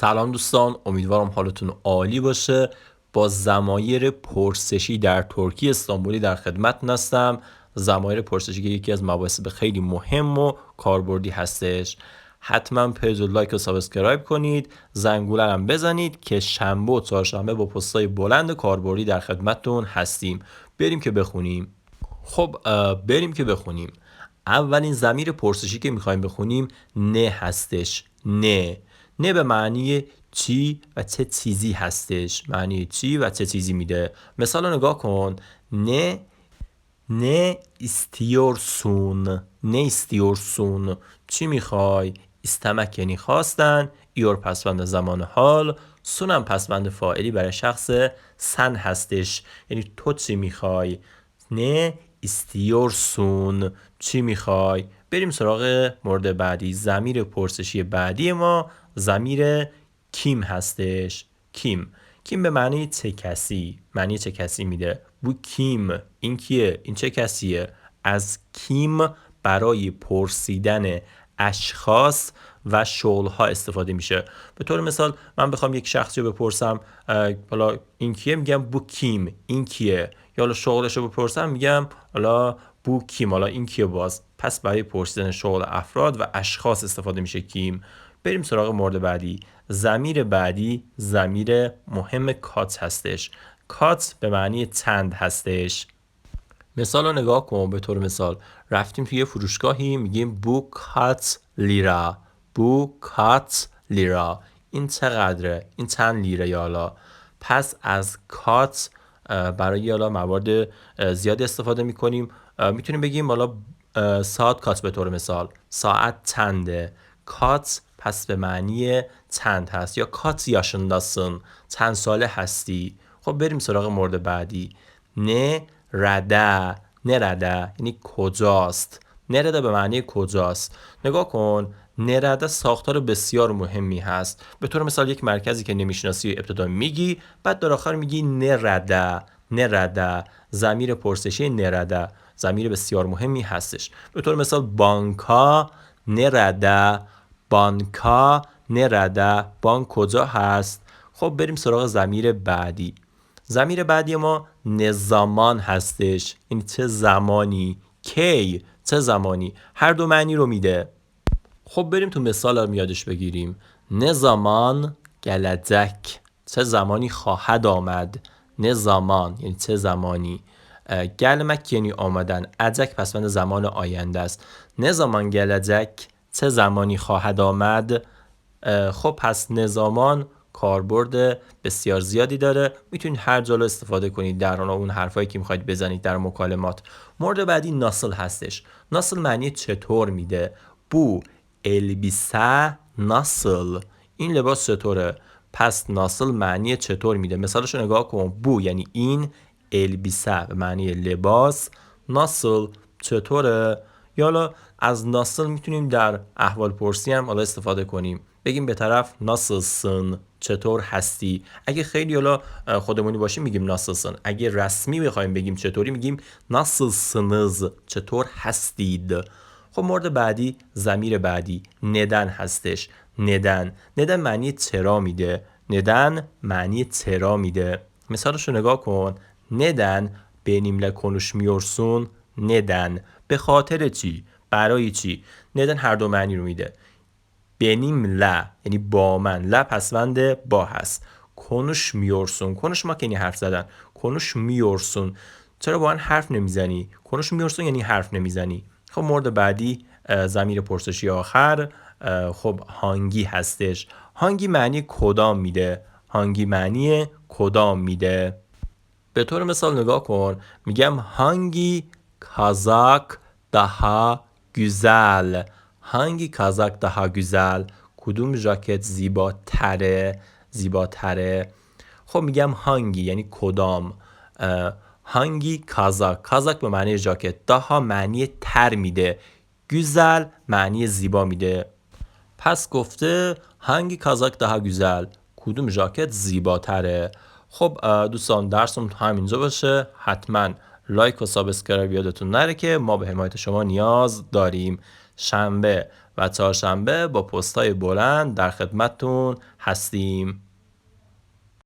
سلام دوستان، امیدوارم حالتون عالی باشه. با ضمایر پرسشی در ترکی استانبولی در خدمتتون هستم. ضمایر پرسشی که یکی از مباحث خیلی مهم و کاربردی هستش. حتما پیج رو لایک و سابسکرایب کنید، زنگوله هم بزنید که شنبه و چهارشنبه با پستای بلند کاربردی در خدمتتون هستیم. بریم که بخونیم. بریم که بخونیم. اولین ضمیر پرسشی که میخوایم بخونیم نه هستش. نه به معنی چی و چه چیزی هستش. معنی چی و چه چیزی میده. مثال رو نگاه کن. نه استیورسون. چی میخوای؟ استمک یعنی خواستن، ایور پسوند زمان حال، سونم پسوند فاعلی برای شخص سن هستش. یعنی تو چی میخوای؟ نه استیورسون. چی میخوای؟ بریم سراغ مورد بعدی. ضمیر پرسشی بعدی ما ضمیر کیم هستش. کیم به معنی چه کسی. معنی چه کسی میده. بو کیم، این کیه؟ این چه کسیه؟ از کیم برای پرسیدن اشخاص و شغلها استفاده میشه. به طور مثال من بخوام یک شخصی رو بپرسم حالا این کیه، میگم بو کیم، این کیه. یا حالا شغلش رو بپرسم میگم حالا بو کیم، حالا این کیه. باز پس برای پرسیدن شغل افراد و اشخاص استفاده میشه کیم. بریم سراغ مورد بعدی. ضمیر بعدی ضمیر مهم کات هستش. کات به معنی چند هستش. مثال رو نگاه کن. به طور مثال رفتیم توی فروشگاهی، میگیم بو کات لیرا. این چقدره؟ این چند لیره یالا. پس از کات برای یالا موارد زیادی استفاده میکنیم. میتونیم بگیم حالا ساعت کات. به طور مثال ساعت چنده. کات پس به معنی چند هست. یا کات یاشنداسن، چند ساله هستی. خب بریم سراغ مورد بعدی. نرده یعنی کجاست. نرده به معنی کجاست. نگاه کن، نرده ساختار بسیار مهمی هست. به طور مثال یک مرکزی که نمیشناسی ابتدا میگی، بعد در آخر میگی نرده. ضمیر پرسشی نرده ضمیر بسیار مهمی هستش. به طور مثال بانکا نرده. بانک کجا هست؟ خب بریم سراغ ضمیر بعدی. ضمیر بعدی ما نظامان هستش. یعنی چه زمانی. کی، چه زمانی. هر دو معنی رو میده. خب بریم تو مثال رو یادش بگیریم. نظامان گلجک، چه زمانی خواهد آمد. نظامان یعنی چه زمانی. گلمک یعنی آمدن. اجک پسوند زمان آینده است. نظامان گلجک، چه زمانی خواهد آمد. خب پس نظامان کاربرد بسیار زیادی داره. میتونید هر جا رو استفاده کنید در اون حرفایی که میخواید بزنید در مکالمات. مورد بعدی ناسل هستش. ناسل معنی چطور میده. بو البیسه ناسل، این لباس چطوره. پس ناسل معنی چطور میده. مثالش رو نگاه کن. بو یعنی این، البیسه به معنی لباس، ناسل چطوره. یا حالا از ناسل میتونیم در احوال پرسی هم حالا استفاده کنیم. بگیم به طرف ناسلسن، چطور هستی. اگه خیلی حالا خودمونی باشیم میگیم ناسلسن. اگه رسمی بخوایم بگیم چطوری میگیم ناسلسنز، چطور هستید. خب مورد بعدی ضمیر بعدی ندن هستش. ندن معنی چرا میده. مثالش رو نگاه کن. ندن benimle konuşmuyorsun. ندن به خاطر چی؟ برای چی؟ ندن هر دو معنی رو میده. benimle یعنی با من، لا پسوند با هست. konuşmuyorsun، konuşmak یعنی حرف زدن. konuşmuyorsun، چرا با من حرف نمیزنی؟ konuşmuyorsun یعنی حرف نمیزنی. خب مورد بعدی ضمیر پرسشی آخر خب هانگی هستش. هانگی معنی کدام میده. به طور مثال نگاه کن. میگم هانگی کازاک daha güzel. هانگی کازاک daha güzel، کدوم ژاکت زیباتره. خب میگم هانگی یعنی کدام. هانگی کازاک به معنی ژاکت، daha معنی تر میده، güzel معنی زیبا میده. پس گفته هانگی کازاک daha güzel، کدوم ژاکت زیباتره. خب دوستان درسمون همینجا باشه. حتما لایک و سابسکرایب یادتون نره که ما به حمایت شما نیاز داریم. شنبه و چهارشنبه با پست‌های بلند در خدمتتون هستیم.